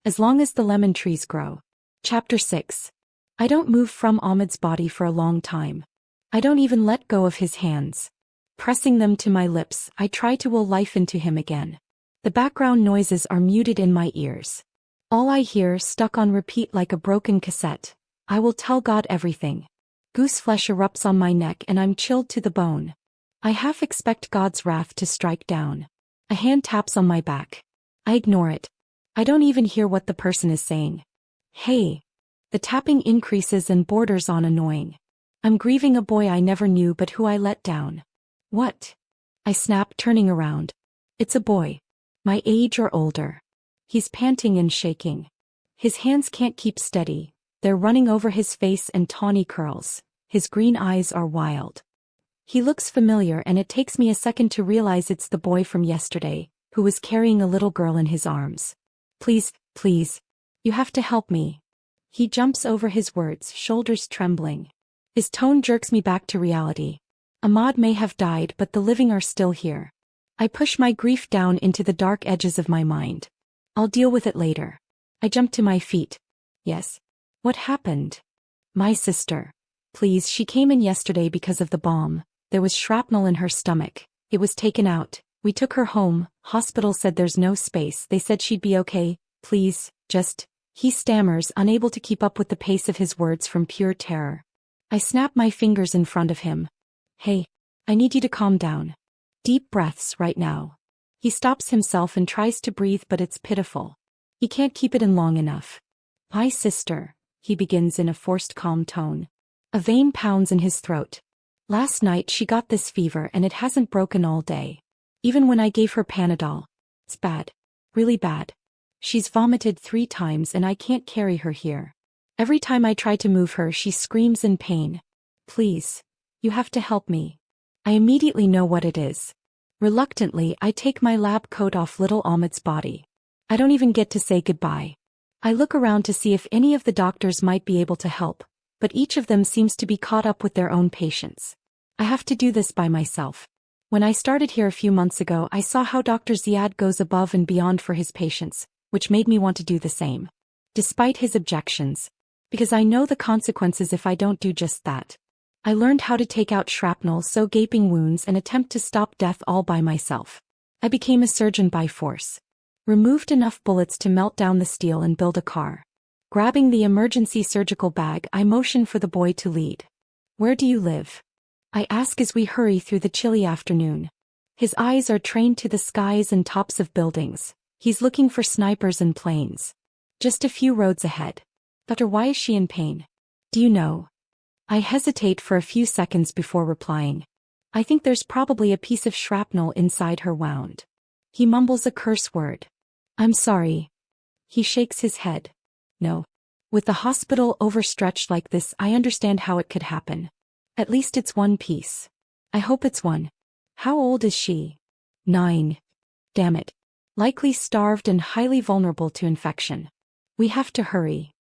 as long as the lemon trees grow. Chapter 6. I don't move from Ahmed's body for a long time. I don't even let go of his hands. Pressing them to my lips, I try to will life into him again. The background noises are muted in my ears. All I hear, stuck on repeat like a broken cassette: I will tell God everything. Goose flesh erupts on my neck and I'm chilled to the bone. I half expect God's wrath to strike down. A hand taps on my back. I ignore it. I don't even hear what the person is saying. Hey. The tapping increases and borders on annoying. I'm grieving a boy I never knew but who I let down. What? I snap, turning around. It's a boy. My age or older. He's panting and shaking. His hands can't keep steady. They're running over his face and tawny curls. His green eyes are wild. He looks familiar and it takes me a second to realize it's the boy from yesterday, who was carrying a little girl in his arms. Please, please. You have to help me. He jumps over his words, shoulders trembling. His tone jerks me back to reality. Ahmad may have died but the living are still here. I push my grief down into the dark edges of my mind. I'll deal with it later. I jump to my feet. Yes. What happened? My sister. Please, she came in yesterday because of the bomb. There was shrapnel in her stomach. It was taken out. We took her home. Hospital said there's no space. They said she'd be okay. Please, just... He stammers, unable to keep up with the pace of his words from pure terror. I snap my fingers in front of him. Hey, I need you to calm down. Deep breaths right now. He stops himself and tries to breathe but it's pitiful. He can't keep it in long enough. My sister, he begins in a forced calm tone. A vein pounds in his throat. Last night she got this fever and it hasn't broken all day. Even when I gave her Panadol. It's bad. Really bad. She's vomited 3 times and I can't carry her here. Every time I try to move her she screams in pain. Please. You have to help me. I immediately know what it is. Reluctantly, I take my lab coat off little Ahmed's body. I don't even get to say goodbye. I look around to see if any of the doctors might be able to help, but each of them seems to be caught up with their own patients. I have to do this by myself. When I started here a few months ago, I saw how Dr. Ziad goes above and beyond for his patients, which made me want to do the same. Despite his objections. Because I know the consequences if I don't do just that. I learned how to take out shrapnel, sew gaping wounds and attempt to stop death all by myself. I became a surgeon by force. Removed enough bullets to melt down the steel and build a car. Grabbing the emergency surgical bag, I motion for the boy to lead. Where do you live? I ask as we hurry through the chilly afternoon. His eyes are trained to the skies and tops of buildings. He's looking for snipers and planes. Just a few roads ahead. Doctor, why is she in pain? Do you know? I hesitate for a few seconds before replying. I think there's probably a piece of shrapnel inside her wound. He mumbles a curse word. I'm sorry. He shakes his head. No. With the hospital overstretched like this, I understand how it could happen. At least it's one piece. I hope it's one. How old is she? 9. Damn it. Likely starved and highly vulnerable to infection. We have to hurry.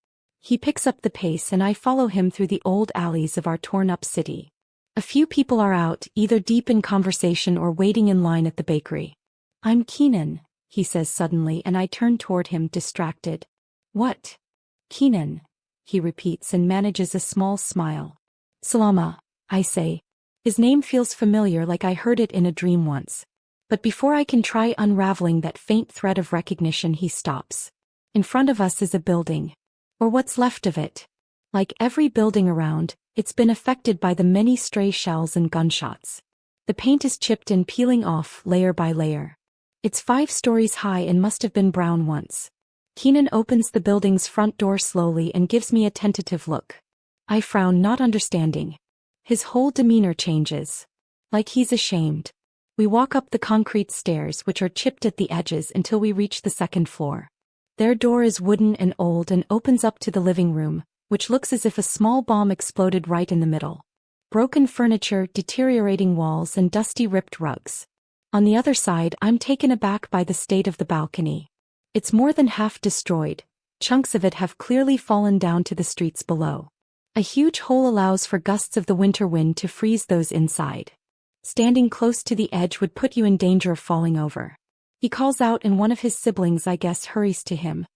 He picks up the pace and I follow him through the old alleys of our torn-up city. A few people are out, either deep in conversation or waiting in line at the bakery. I'm Keenan, he says suddenly, and I turn toward him, distracted. What? Keenan, he repeats and manages a small smile. Salama, I say. His name feels familiar, like I heard it in a dream once. But before I can try unraveling that faint thread of recognition, he stops. In front of us is a building. Or what's left of it. Like every building around, it's been affected by the many stray shells and gunshots. The paint is chipped and peeling off, layer by layer. It's 5 stories high and must have been brown once. Keenan opens the building's front door slowly and gives me a tentative look. I frown, not understanding. His whole demeanor changes. Like he's ashamed. We walk up the concrete stairs, which are chipped at the edges, until we reach the 2nd floor. Their door is wooden and old and opens up to the living room, which looks as if a small bomb exploded right in the middle. Broken furniture, deteriorating walls, and dusty ripped rugs. On the other side, I'm taken aback by the state of the balcony. It's more than half destroyed. Chunks of it have clearly fallen down to the streets below. A huge hole allows for gusts of the winter wind to freeze those inside. Standing close to the edge would put you in danger of falling over. He calls out and one of his siblings, I guess, hurries to him.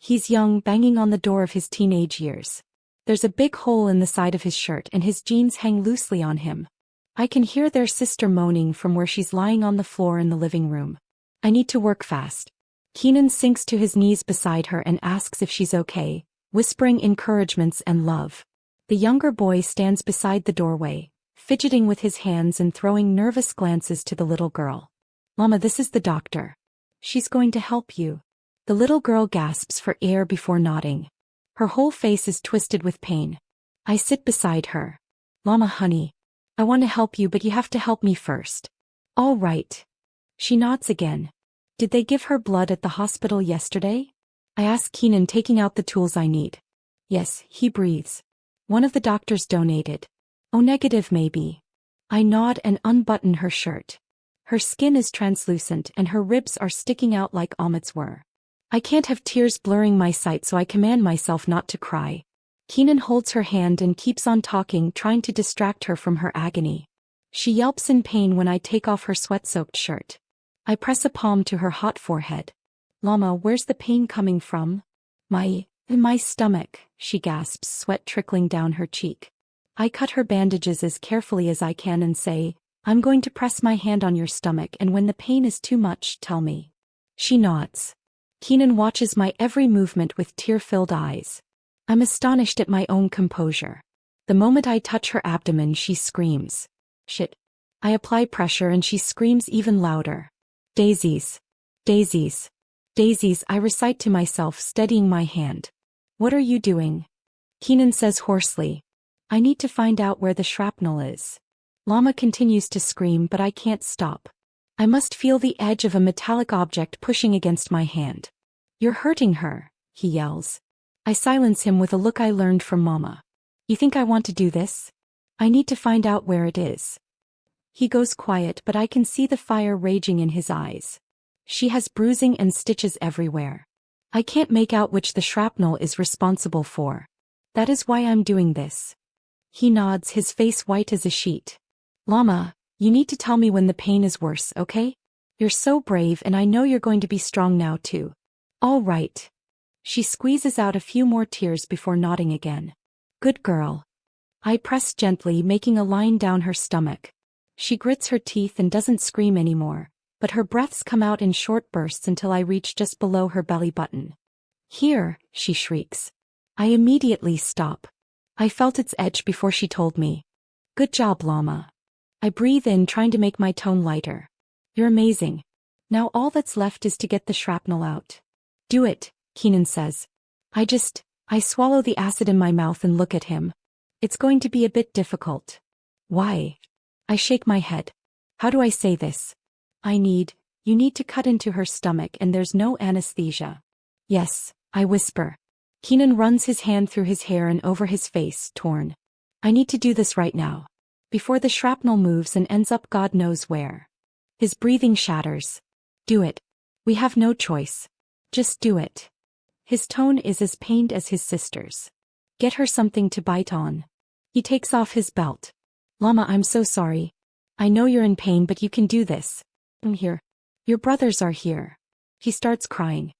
He's young, banging on the door of his teenage years. There's a big hole in the side of his shirt and his jeans hang loosely on him. I can hear their sister moaning from where she's lying on the floor in the living room. I need to work fast. Keenan sinks to his knees beside her and asks if she's okay, whispering encouragements and love. The younger boy stands beside the doorway, fidgeting with his hands and throwing nervous glances to the little girl. Mama, this is the doctor. She's going to help you. The little girl gasps for air before nodding. Her whole face is twisted with pain. I sit beside her. Mama, honey. I want to help you, but you have to help me first. All right. She nods again. Did they give her blood at the hospital yesterday? I ask Keenan, taking out the tools I need. Yes, he breathes. One of the doctors donated. Oh, negative maybe. I nod and unbutton her shirt. Her skin is translucent and her ribs are sticking out like Ahmed's were. I can't have tears blurring my sight, so I command myself not to cry. Keenan holds her hand and keeps on talking, trying to distract her from her agony. She yelps in pain when I take off her sweat-soaked shirt. I press a palm to her hot forehead. Mama, where's the pain coming from? In my stomach, she gasps, sweat trickling down her cheek. I cut her bandages as carefully as I can and say, I'm going to press my hand on your stomach, and when the pain is too much, tell me. She nods. Keenan watches my every movement with tear-filled eyes. I'm astonished at my own composure. The moment I touch her abdomen, she screams. Shit. I apply pressure and she screams even louder. Daisies. Daisies. Daisies, I recite to myself, steadying my hand. What are you doing? Keenan says hoarsely. I need to find out where the shrapnel is. Lama continues to scream, but I can't stop. I must feel the edge of a metallic object pushing against my hand. You're hurting her, he yells. I silence him with a look I learned from Mama. You think I want to do this? I need to find out where it is. He goes quiet, but I can see the fire raging in his eyes. She has bruising and stitches everywhere. I can't make out which the shrapnel is responsible for. That is why I'm doing this. He nods, his face white as a sheet. Lama, you need to tell me when the pain is worse, okay? You're so brave, and I know you're going to be strong now too. All right. She squeezes out a few more tears before nodding again. Good girl. I press gently, making a line down her stomach. She grits her teeth and doesn't scream anymore, but her breaths come out in short bursts until I reach just below her belly button. Here, she shrieks. I immediately stop. I felt its edge before she told me. Good job, Lama. I breathe in, trying to make my tone lighter. You're amazing. Now all that's left is to get the shrapnel out. Do it, Keenan says. I swallow the acid in my mouth and look at him. It's going to be a bit difficult. Why? I shake my head. How do I say this? You need to cut into her stomach and there's no anesthesia. Yes, I whisper. Keenan runs his hand through his hair and over his face, torn. I need to do this right now. Before the shrapnel moves and ends up God knows where. His breathing shatters. Do it. We have no choice. Just do it. His tone is as pained as his sister's. Get her something to bite on. He takes off his belt. Lama, I'm so sorry. I know you're in pain, but you can do this. I'm here. Your brothers are here. He starts crying.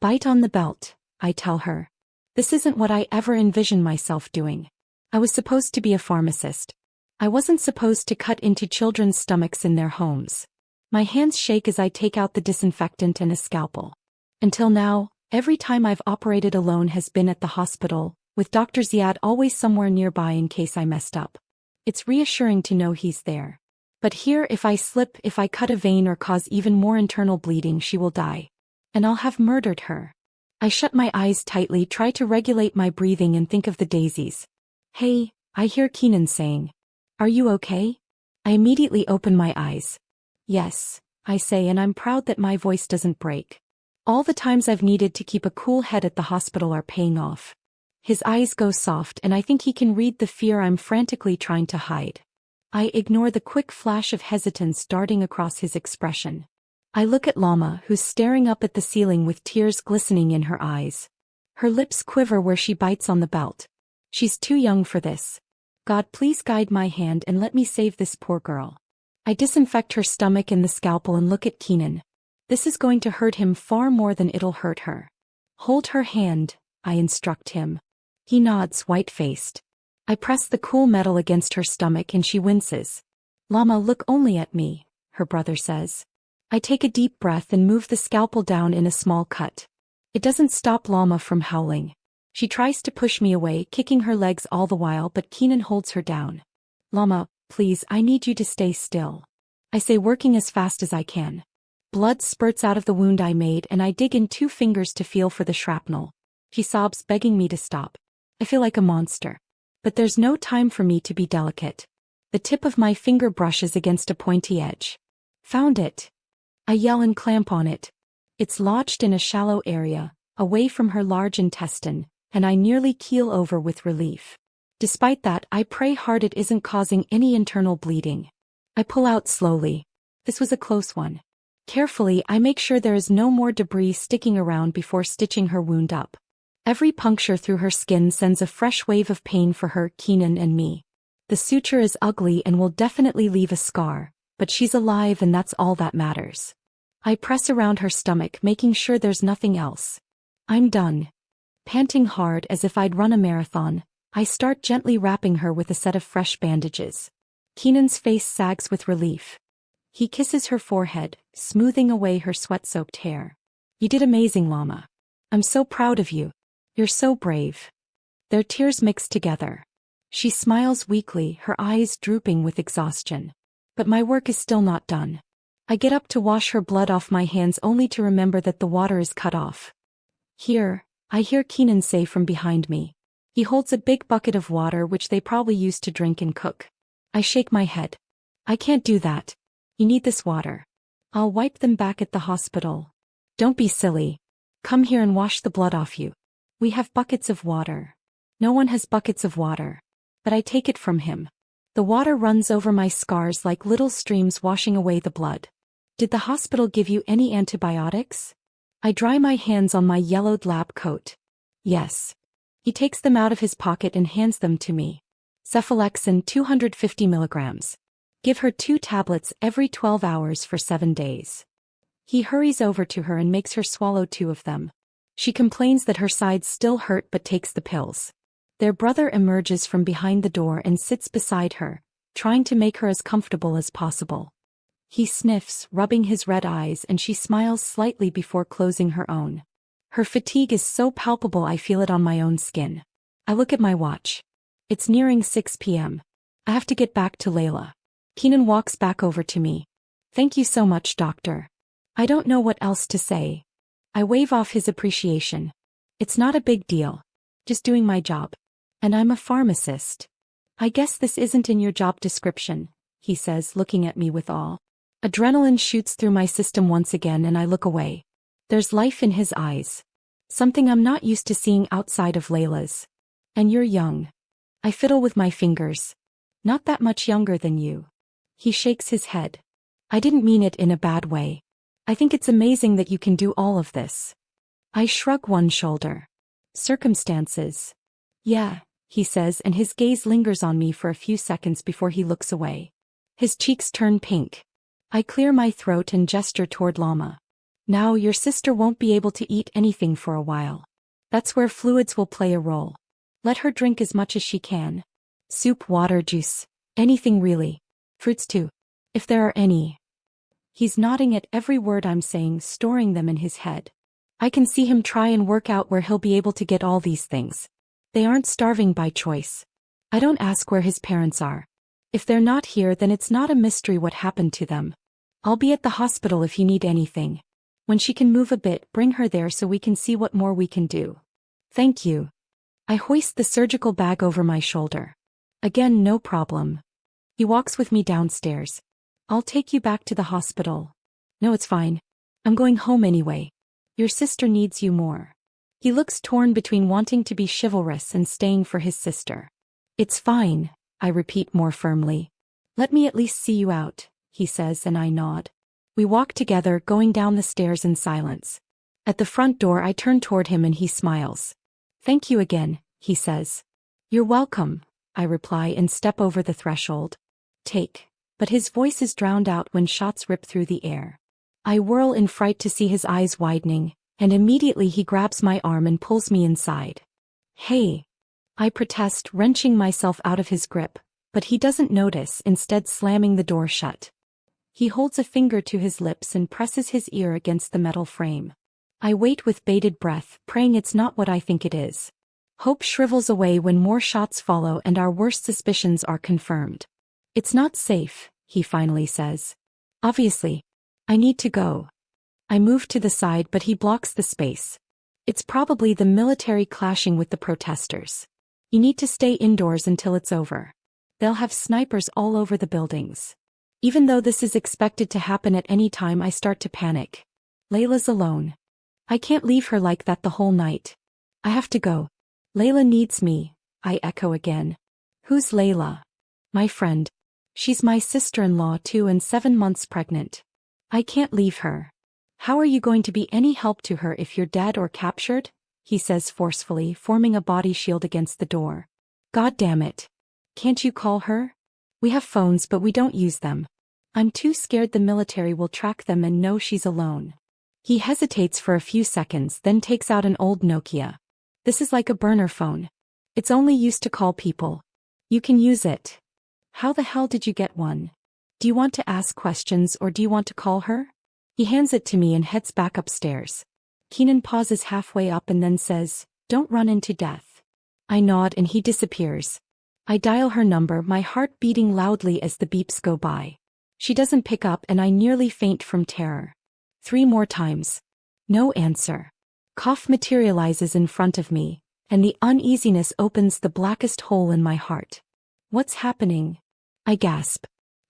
Bite on the belt, I tell her. This isn't what I ever envisioned myself doing. I was supposed to be a pharmacist. I wasn't supposed to cut into children's stomachs in their homes. My hands shake as I take out the disinfectant and a scalpel. Until now, every time I've operated alone has been at the hospital, with Dr. Ziad always somewhere nearby in case I messed up. It's reassuring to know he's there. But here, if I slip, if I cut a vein or cause even more internal bleeding, she will die. And I'll have murdered her. I shut my eyes tightly, try to regulate my breathing and think of the daisies. Hey, I hear Keenan saying. Are you okay? I immediately open my eyes. Yes, I say, and I'm proud that my voice doesn't break. All the times I've needed to keep a cool head at the hospital are paying off. His eyes go soft and I think he can read the fear I'm frantically trying to hide. I ignore the quick flash of hesitance darting across his expression. I look at Lama, who's staring up at the ceiling with tears glistening in her eyes. Her lips quiver where she bites on the belt. She's too young for this. God, please guide my hand and let me save this poor girl. I disinfect her stomach and the scalpel and look at Keenan. This is going to hurt him far more than it'll hurt her. Hold her hand, I instruct him. He nods, white-faced. I press the cool metal against her stomach and she winces. Lama, look only at me, her brother says. I take a deep breath and move the scalpel down in a small cut. It doesn't stop Lama from howling. She tries to push me away, kicking her legs all the while, but Keenan holds her down. Lama, please, I need you to stay still. I say, working as fast as I can. Blood spurts out of the wound I made and I dig in 2 fingers to feel for the shrapnel. She sobs, begging me to stop. I feel like a monster. But there's no time for me to be delicate. The tip of my finger brushes against a pointy edge. Found it. I yell and clamp on it. It's lodged in a shallow area, away from her large intestine, and I nearly keel over with relief. Despite that, I pray hard it isn't causing any internal bleeding. I pull out slowly. This was a close one. Carefully, I make sure there is no more debris sticking around before stitching her wound up. Every puncture through her skin sends a fresh wave of pain for her, Keenan, and me. The suture is ugly and will definitely leave a scar, but she's alive and that's all that matters. I press around her stomach, making sure there's nothing else. I'm done. Panting hard as if I'd run a marathon, I start gently wrapping her with a set of fresh bandages. Keenan's face sags with relief. He kisses her forehead, smoothing away her sweat-soaked hair. You did amazing, Lama. I'm so proud of you. You're so brave. Their tears mix together. She smiles weakly, her eyes drooping with exhaustion. But my work is still not done. I get up to wash her blood off my hands only to remember that the water is cut off. Here, I hear Keenan say from behind me. He holds a big bucket of water which they probably use to drink and cook. I shake my head. I can't do that. You need this water. I'll wipe them back at the hospital. Don't be silly. Come here and wash the blood off you. We have buckets of water. No one has buckets of water. But I take it from him. The water runs over my scars like little streams washing away the blood. Did the hospital give you any antibiotics? I dry my hands on my yellowed lab coat. Yes. He takes them out of his pocket and hands them to me. Cephalexin 250 milligrams. Give her 2 tablets every 12 hours for 7 days. He hurries over to her and makes her swallow 2 of them. She complains that her sides still hurt but takes the pills. Their brother emerges from behind the door and sits beside her, trying to make her as comfortable as possible. He sniffs, rubbing his red eyes, and she smiles slightly before closing her own. Her fatigue is so palpable I feel it on my own skin. I look at my watch. It's nearing 6 p.m. I have to get back to Layla. Keenan walks back over to me. Thank you so much, doctor. I don't know what else to say. I wave off his appreciation. It's not a big deal. Just doing my job. And I'm a pharmacist. I guess this isn't in your job description, he says, looking at me with awe. Adrenaline shoots through my system once again and I look away. There's life in his eyes. Something I'm not used to seeing outside of Layla's. And you're young. I fiddle with my fingers. Not that much younger than you. He shakes his head. I didn't mean it in a bad way. I think it's amazing that you can do all of this. I shrug one shoulder. Circumstances. Yeah, he says, and his gaze lingers on me for a few seconds before he looks away. His cheeks turn pink. I clear my throat and gesture toward Lama. Now your sister won't be able to eat anything for a while. That's where fluids will play a role. Let her drink as much as she can. Soup, water, juice. Anything really. Fruits too. If there are any. He's nodding at every word I'm saying, storing them in his head. I can see him try and work out where he'll be able to get all these things. They aren't starving by choice. I don't ask where his parents are. If they're not here, then it's not a mystery what happened to them. I'll be at the hospital if you need anything. When she can move a bit, bring her there so we can see what more we can do. Thank you. I hoist the surgical bag over my shoulder. Again, no problem. He walks with me downstairs. I'll take you back to the hospital. No, it's fine. I'm going home anyway. Your sister needs you more. He looks torn between wanting to be chivalrous and staying for his sister. It's fine, I repeat more firmly. Let me at least see you out, he says, and I nod. We walk together, going down the stairs in silence. At the front door I turn toward him and he smiles. Thank you again, he says. You're welcome, I reply and step over the threshold. Take. But his voice is drowned out when shots rip through the air. I whirl in fright to see his eyes widening, And immediately he grabs my arm and pulls me inside. Hey! I protest, wrenching myself out of his grip, but he doesn't notice, instead slamming the door shut. He holds a finger to his lips and presses his ear against the metal frame. I wait with bated breath, praying it's not what I think it is. Hope shrivels away when more shots follow and our worst suspicions are confirmed. It's not safe, he finally says. Obviously. I need to go. I move to the side, but he blocks the space. It's probably the military clashing with the protesters. You need to stay indoors until it's over. They'll have snipers all over the buildings. Even though this is expected to happen at any time, I start to panic. Layla's alone. I can't leave her like that the whole night. I have to go. Layla needs me, I echo again. Who's Layla? My friend. She's my sister-in-law too and 7 months pregnant. I can't leave her. How are you going to be any help to her if you're dead or captured? He says forcefully, forming a body shield against the door. God damn it. Can't you call her? We have phones but we don't use them. I'm too scared the military will track them and know she's alone. He hesitates for a few seconds, then takes out an old Nokia. This is like a burner phone. It's only used to call people. You can use it. How the hell did you get one? Do you want to ask questions or do you want to call her? He hands it to me and heads back upstairs. Keenan pauses halfway up and then says, "Don't run into death." I nod and he disappears. I dial her number, my heart beating loudly as the beeps go by. She doesn't pick up and I nearly faint from terror. 3 more times. No answer. Cough materializes in front of me, and the uneasiness opens the blackest hole in my heart. What's happening? I gasp.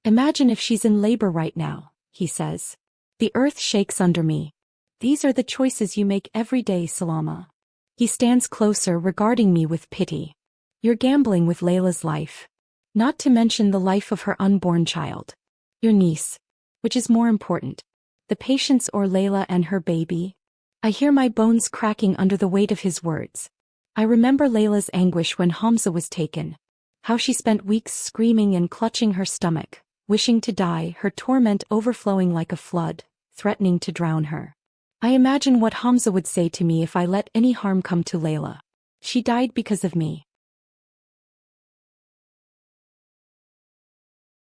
Imagine if she's in labor right now, he says. The earth shakes under me. These are the choices you make every day, Salama. He stands closer, regarding me with pity. You're gambling with Layla's life. Not to mention the life of her unborn child. Your niece. Which is more important? The patient's or Layla and her baby? I hear my bones cracking under the weight of his words. I remember Layla's anguish when Hamza was taken. How she spent weeks screaming and clutching her stomach, wishing to die, her torment overflowing like a flood, threatening to drown her. I imagine what Hamza would say to me if I let any harm come to Layla. She died because of me.